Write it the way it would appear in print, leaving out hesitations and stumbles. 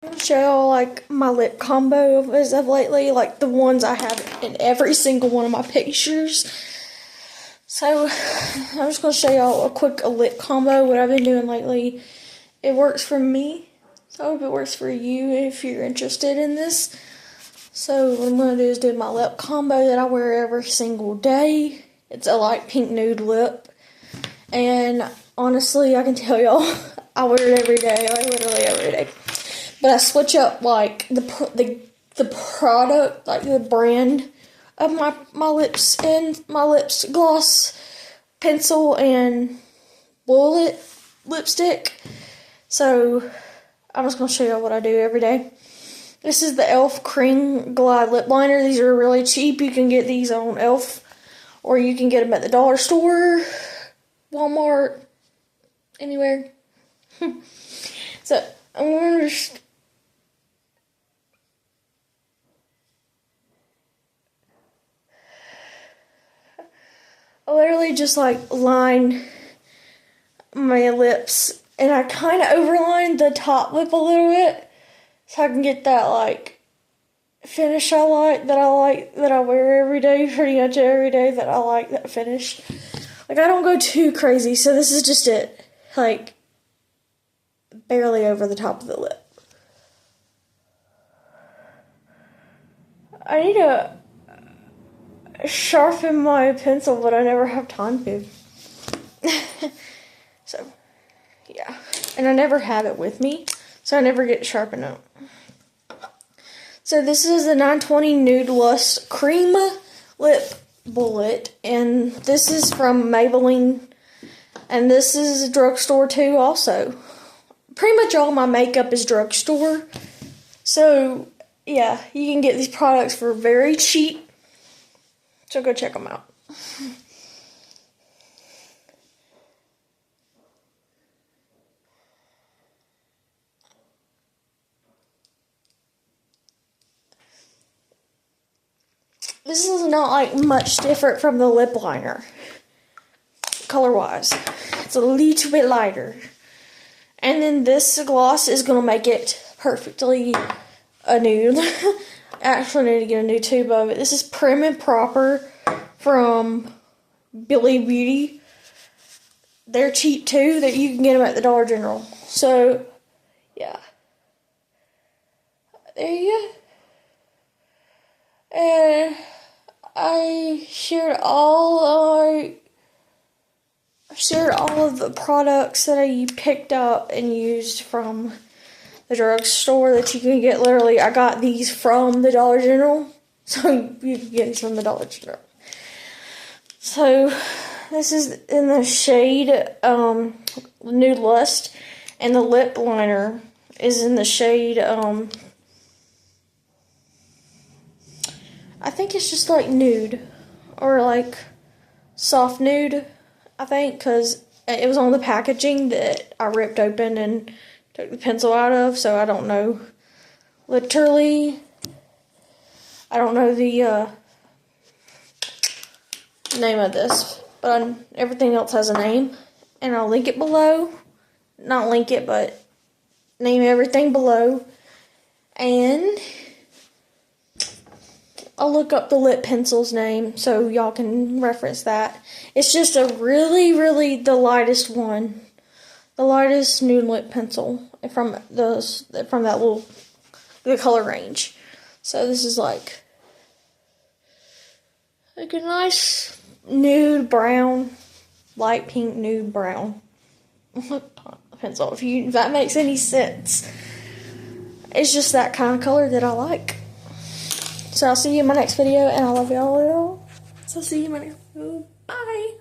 I'm gonna show y'all like my lip combo as of lately, like the ones I have in every single one of my pictures. So I'm just gonna show y'all a quick lip combo, what I've been doing lately. It works for me, so I hope it works for you if you're interested in this. So what I'm gonna do is do my lip combo that I wear every single day. It's a light pink nude lip, and honestly, I can tell y'all, I wear it every day, like literally every day. But I switch up like the product, like the brand of my lips and my lips gloss, pencil, and bullet lipstick. So I'm just gonna show y'all what I do every day. This is the e.l.f. Cream Glide Lip Liner. These are really cheap. You can get these on e.l.f. or you can get them at the dollar store, Walmart, anywhere. So I'm gonna just I literally just like line my lips, and I kind of overline the top lip a little bit so I can get that like finish I like, that I wear every day, pretty much every day, that I like that finish. Like, I don't go too crazy, so this is just it, like barely over the top of the lip. I need to sharpen my pencil, but I never have time to. So, yeah. And I never have it with me, so I never get sharpened up. So this is the 920 Nude Lust Cream Lip Bullet, and this is from Maybelline, and this is a drugstore too also. Pretty much all my makeup is drugstore, so yeah, you can get these products for very cheap. So go check them out. This is not like much different from the lip liner, color-wise. It's a little bit lighter. And then this gloss is going to make it perfectly a nude. I actually need to get a new tube of it. This is Prim and Proper from Billy Beauty. They're cheap too, that you can get them at the Dollar General. So, yeah. There you go. And I shared all of the products that I picked up and used from the drugstore that you can get. Literally, I got these from the Dollar General, so you can get these from the Dollar General. So this is in the shade Nude Lust, and the lip liner is in the shade I think it's just like nude, or like soft nude, I think, because it was on the packaging that I ripped open and took the pencil out of, so I don't know, literally, I don't know the name of this, but everything else has a name, and I'll link it below. Not link it, but name everything below, and I'll look up the lip pencil's name so y'all can reference that. It's just a really the lightest one, the lightest nude lip pencil from that the color range. So this is like a nice nude brown, light pink nude brown pencil. If that makes any sense, it's just that kind of color that I like. So I'll see you in my next video, and I love y'all. So see you in my next video. Bye.